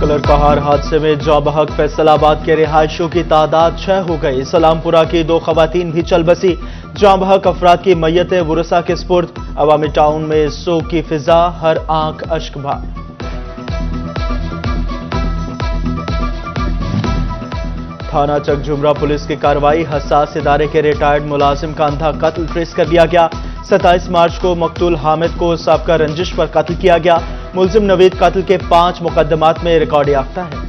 Colour कहार हादसे में जाँ-बहक फैसलाबाद के रिहायशियों की तादाद 6 हो गई। सलामपुरा की 2 खवातीन भी चल बसी। जाँ-बहक अफराद की मैयतें वुरसा के स्पुर्द। अवामी टाउन में सोग की फिजा, हर आंख अश्क भार। थाना चकझुमरा पुलिस की कार्रवाई, हसास इदारे के रिटायर्ड मुलाजिम का अंधा कत्ल ट्रेस कर लिया गया। 27 मार्च को मकतूल हामिद को साबका रंजिश पर कत्ल किया गया। मुलजिम नवीद कत्ल के 5 मुकदमात में रिकॉर्ड याफ्ता है।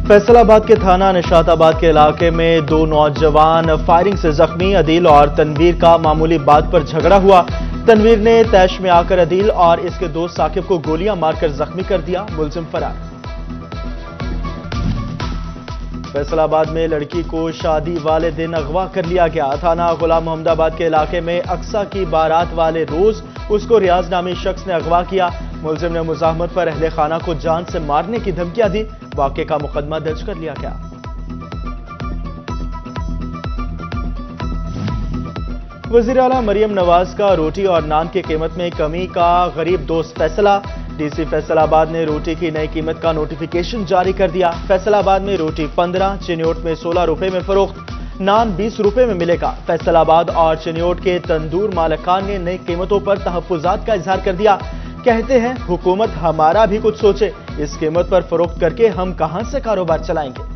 फैसलाबाद के थाना निशाताबाद के इलाके में 2 नौजवान फायरिंग से जख्मी। अदील और तनवीर का मामूली बात पर झगड़ा हुआ। तनवीर ने तैश में आकर अदील और इसके दोस्त साकिब को गोलियां मारकर जख्मी कर दिया। मुलजिम फरार। फैसलाबाद में लड़की को शादी वाले दिन अगवा कर लिया गया। थाना गुलाम मोहम्मदाबाद के इलाके में अक्सा की बारात वाले रोज उसको रियाज नामी शख्स ने अगवा किया। मुलजिम ने मुजाहमत पर अहले खाना को जान से मारने की धमकियां दी। वाक़े का मुकदमा दर्ज कर लिया गया। वज़ीर आला मरियम नवाज का रोटी और नान की कीमत में कमी का गरीब दोस्त फैसला। डीसी फैसलाबाद ने रोटी की नई कीमत का नोटिफिकेशन जारी कर दिया। फैसलाबाद में रोटी 15, चिन्योट में 16 रुपए में फरोख्त, नान 20 रुपए में मिलेगा। फैसलाबाद और चिन्योट के तंदूर मालिकान ने नई कीमतों पर तहफ्फुजात का इजहार कर दिया। कहते हैं हुकूमत हमारा भी कुछ सोचे, इस कीमत पर फरोख्त करके हम कहां से कारोबार चलाएंगे।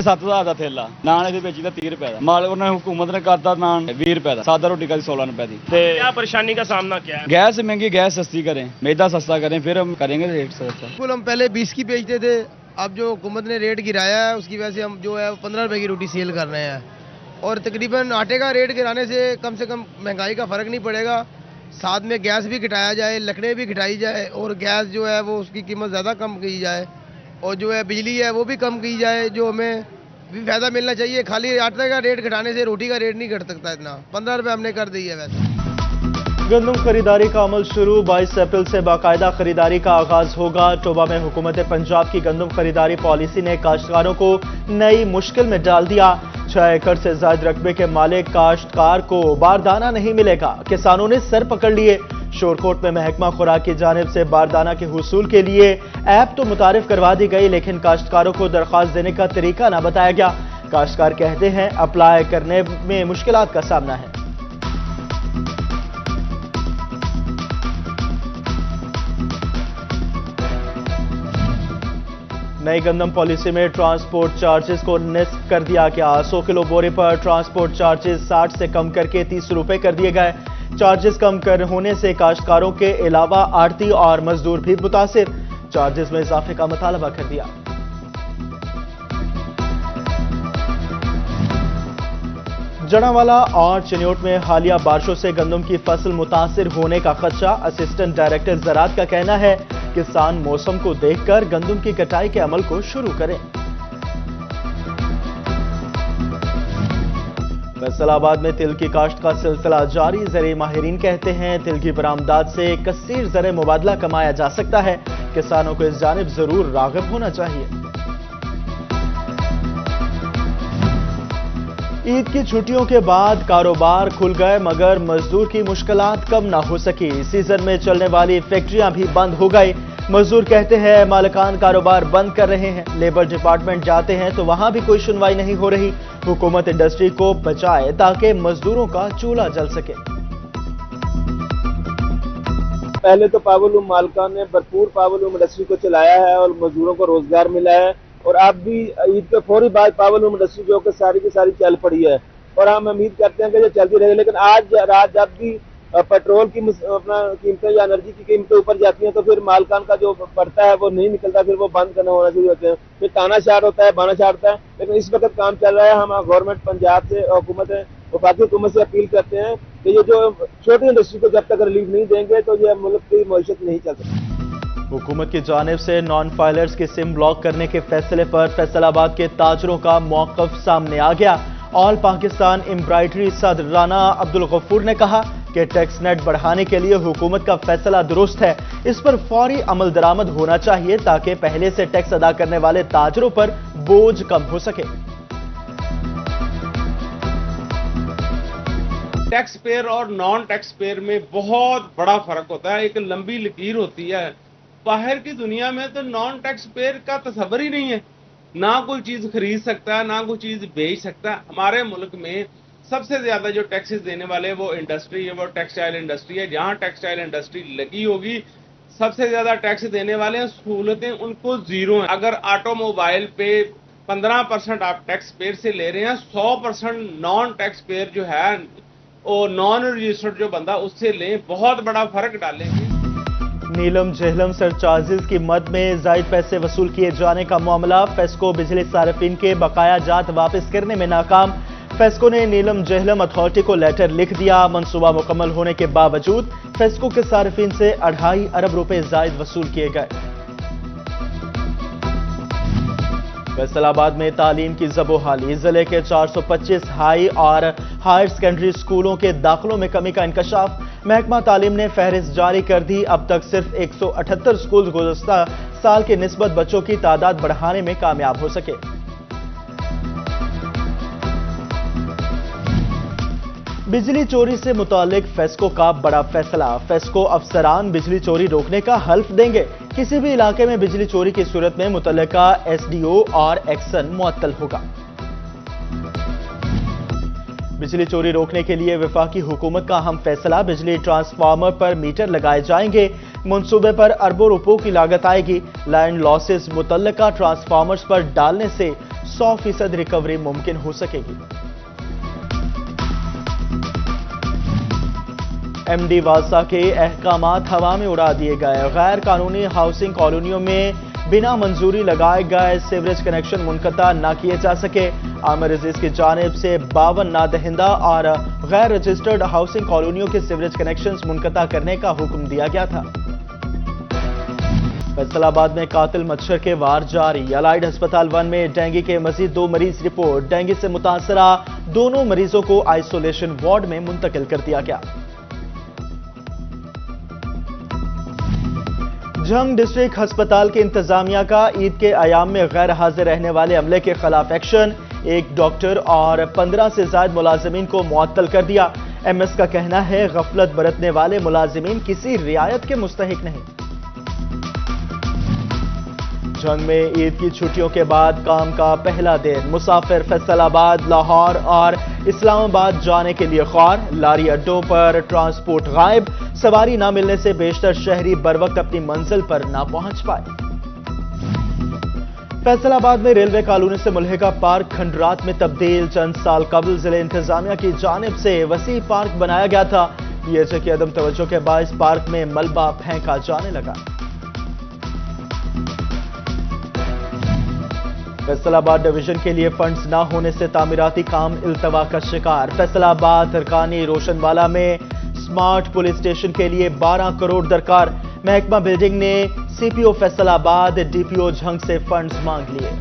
$7,000 ਦਾ ਥੈਲਾ ਨਾਨ ਇਹਦੇ ਵੇਚੀਦਾ 30 ਰੁਪਏ ਦਾ। ਮਾਲ ਉਹਨੇ ਹੁਕੂਮਤ ਨੇ ਕਰਤਾ ਨਾਨ 20 रुपए ਦਾ। सादा रोटी का 16 रुपए दी। क्या परेशानी का सामना क्या है? गैस महंगी, गैस सस्ती करें, मैदा सस्ता करें, फिर हम करेंगे रेट सस्ता। बिल्कुल, हम पहले 20 की बेचते थे, अब जो हुकूमत ने रेट गिराया है उसकी वजह से हम जो है 15 रुपए की रोटी सेल कर रहे हैं। और तकरीबन आटे का रेट गिराने से कम महंगाई का फर्क नहीं पड़ेगा। साथ में गैस भी घटाया जाए, लकड़ें भी घटाई जाए और गैस जो है वो उसकी कीमत ज़्यादा कम की जाए और जो है बिजली है वो भी कम की जाए, जो हमें भी फायदा मिलना चाहिए। खाली आटे का रेट घटाने से रोटी का रेट नहीं घट सकता इतना। 15 रुपए हमने कर दी है। वैसे गंदम खरीदारी का अमल शुरू, 22 अप्रैल से बाकायदा खरीदारी का आगाज होगा। टोबा में हुकूमत पंजाब की गंदम खरीदारी पॉलिसी ने काश्तकारों को नई मुश्किल में डाल दिया। 6 एकड़ से ज्यादा रकबे के मालिक काश्तकार को बारदाना नहीं मिलेगा। किसानों ने सर पकड़ लिए। शोरकोट में महकमा खुराक की जानिब से बारदाना के हुसूल के लिए ऐप तो मुतारिफ करवा दी गई, लेकिन काश्तकारों को दरख्वास्त देने का तरीका ना बताया गया। काश्तकार कहते हैं अप्लाई करने में मुश्किलात का सामना है। नई गंदम पॉलिसी में ट्रांसपोर्ट चार्जेस को निस्फ कर दिया गया। 100 किलो बोरे पर ट्रांसपोर्ट चार्जेस 60 से कम करके 30 रुपए कर दिए गए। चार्जेस कम कर होने से काश्तकारों के अलावा आड़ती और मजदूर भी मुतासिर। चार्जेस में इजाफे का मुतालबा कर दिया। जड़ावाला और चिन्योट में हालिया बारिशों से गंदम की फसल मुतासिर होने का खदशा। असिस्टेंट डायरेक्टर ज़राअत का कहना है किसान मौसम को देखकर गंदम की कटाई के अमल को शुरू करें। फैसलाबाद में तिल की काश्त का सिलसिला जारी। ज़राई माहिरीन कहते हैं तिल की बरामदात से कसीर ज़र मुबादला कमाया जा सकता है। किसानों को इस जानिब जरूर राग़िब होना चाहिए। ईद की छुट्टियों के बाद कारोबार खुल गए, मगर मजदूर की मुश्किलात कम ना हो सकी। सीजन में चलने वाली फैक्ट्रियां भी बंद हो गई। मजदूर कहते हैं मालिकान कारोबार बंद कर रहे हैं। लेबर डिपार्टमेंट जाते हैं तो वहां भी कोई सुनवाई नहीं हो रही। हुकूमत इंडस्ट्री को बचाए ताकि मजदूरों का चूल्हा जल सके। पहले तो पावरलूम मालिकान ने भरपूर पावरलूम इंडस्ट्री को चलाया है और मजदूरों को रोजगार मिला है। और अब भी ईद के फौरी बाद पावरलूम इंडस्ट्री जो कि सारी की सारी चल पड़ी है और हम उम्मीद करते हैं कि ये चलती रहेगी। लेकिन आज रात जब भी पेट्रोल की अपना कीमतें या एनर्जी की कीमतें ऊपर जाती हैं तो फिर मालकान का जो पड़ता है वो नहीं निकलता, फिर वो बंद करना होना शुरू होते हैं। फिर तानाशार होता है, बानाशार होता है। लेकिन इस वक्त काम चल रहा है। हम गवर्नमेंट पंजाब से वफाकी हुकूमत से अपील करते हैं कि ये जो छोटी इंडस्ट्री को जब तक रिलीफ नहीं देंगे तो ये मुल्क की मईशत नहीं चल सकती। हुकूमत की जानिब से नॉन फाइलर्स की सिम ब्लॉक करने के फैसले पर फैसलाबाद के ताजरों का मौक़िफ़ सामने आ गया। ऑल पाकिस्तान एम्ब्रॉयडरी सदर राना अब्दुल गफूर ने कहा कि टैक्स नेट बढ़ाने के लिए हुकूमत का फैसला दुरुस्त है। इस पर फौरी अमल दरामद होना चाहिए ताकि पहले से टैक्स अदा करने वाले ताजरों पर बोझ कम हो सके। टैक्स पेयर और नॉन टैक्स पेयर में बहुत बड़ा फर्क होता है, एक लंबी लकीर होती है। बाहर की दुनिया में तो नॉन टैक्स पेयर का तस्वर ही नहीं है, ना कोई चीज खरीद सकता है, ना कोई चीज बेच सकता है। हमारे मुल्क में सबसे ज्यादा जो टैक्सेस देने वाले वो इंडस्ट्री है, वो टेक्सटाइल इंडस्ट्री है। जहां टेक्सटाइल इंडस्ट्री लगी होगी सबसे ज्यादा टैक्स देने वाले हैं, सहूलतें उनको जीरो हैं। अगर ऑटोमोबाइल पे 15% आप टैक्स पेयर से ले रहे हैं, 100% नॉन टैक्स पेयर जो है और नॉन रजिस्टर्ड जो बंदा उससे लें, बहुत बड़ा फर्क डालेंगे। नीलम झेलम सरचार्जेस की मद में जायद पैसे वसूल किए जाने का मामला, फेस्को बिजली सार्फिन के बकाया जात वापस करने में नाकाम। फेस्को ने नीलम झेलम अथॉरिटी को लेटर लिख दिया। मंसूबा मुकम्मल होने के बावजूद फेस्को के सार्फिन से 2.5 अरब रुपए जायद वसूल किए गए। फैसलाबाद में तालीम की जबोहाली, जिले के 425 हाई और हायर सेकेंडरी स्कूलों के दाखिलों में कमी का इंकशाफ। महकमा तालीम ने फहरिस्त जारी कर दी। अब तक सिर्फ 178 स्कूल गुज़श्ता साल के निस्बत बच्चों की तादाद बढ़ाने में कामयाब हो सके। बिजली चोरी से मुतालिक फेस्को का बड़ा फैसला, फेस्को अफसरान बिजली चोरी रोकने का हल्फ देंगे। किसी भी इलाके में बिजली चोरी की सूरत में मुतल्लिका एसडीओ और एक्शन मुअत्तल होगा। बिजली चोरी रोकने के लिए वफाकी हुकूमत का अहम फैसला, बिजली ट्रांसफार्मर पर मीटर लगाए जाएंगे। मंसूबे पर अरबों रुपयों की लागत आएगी। लैंड लॉसेस मुतल्लिका ट्रांसफार्मर्स पर डालने से 100% रिकवरी मुमकिन हो सकेगी। एमडी वासा के अहकामात हवा में उड़ा दिए गए। गैर कानूनी हाउसिंग कॉलोनियों में बिना मंजूरी लगाए गए सीवरेज कनेक्शन मुनक़ता न किए जा सके। आमिर अजीज की जानिब से 52 नादहिंदा और गैर रजिस्टर्ड हाउसिंग कॉलोनियों के सीवरेज कनेक्शन मुनक़ता करने का हुक्म दिया गया था। फैसलाबाद में कातिल मच्छर के वार जारी। अलाइड अस्पताल 1 में डेंगू के मजीद 2 मरीज रिपोर्ट। डेंगू से मुतासरा दोनों मरीजों को आइसोलेशन वार्ड में मुंतकिल कर दिया गया। जंग डिस्ट्रिक्ट अस्पताल के इंतजामिया का ईद के अयाम में गैर हाजिर रहने वाले अमले के खिलाफ एक्शन। एक डॉक्टर और 15 से ज्यादा मुलाजिमीन को मुअत्तल कर दिया। एमएस का कहना है गफलत बरतने वाले मुलाजिमीन किसी रियायत के मुस्तहिक नहीं। जंग में ईद की छुट्टियों के बाद काम का पहला दिन। मुसाफिर फैसलाबाद, लाहौर और इस्लामाबाद जाने के लिए ख्वार। लारी अड्डों पर ट्रांसपोर्ट गायब। सवारी ना मिलने से बेशतर शहरी बर वक्त अपनी मंजिल पर ना पहुंच पाए। फैसलाबाद में रेलवे कॉलोनी से मुल्हिका पार्क खंडरात में तब्दील। चंद साल कबल जिले इंतजामिया की जानिब से वसी पार्क बनाया गया था। पीएचए की अदम तवज्जो के बायस पार्क में मलबा फेंका जाने लगा। फैसलाबाद डिवीजन के लिए फंड्स ना होने से तामीराती काम इल्तवा का शिकार। फैसलाबाद हरकानी रोशनवाला में स्मार्ट पुलिस स्टेशन के लिए 12 करोड़ दरकार। महकमा बिल्डिंग ने सीपीओ फैसलाबाद, डीपीओ झंग से फंड्स मांग लिए।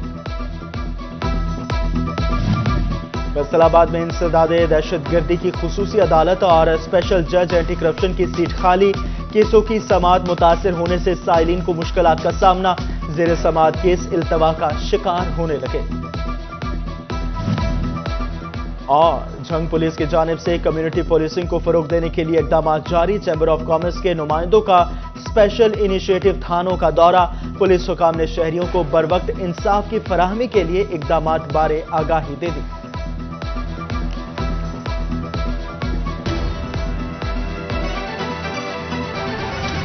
फैसलाबाद में इंसदादे दहशतगर्दी की खुसूसी अदालत और स्पेशल जज एंटी करप्शन की सीट खाली। केसों की समाअत मुतासिर होने से साइलिन को मुश्किलात का सामना। जेर समाअत केस इल्तवा का शिकार होने लगे। और झंग पुलिस की जानिब से कम्युनिटी पुलिसिंग को फरोग देने के लिए इकदाम जारी। चैम्बर ऑफ कॉमर्स के नुमाइंदों का स्पेशल इनिशिएटिव थानों का दौरा। पुलिस हुकाम ने शहरियों को बर वक्त इंसाफ की फराहमी के लिए इकदाम बारे आगाही दे दी।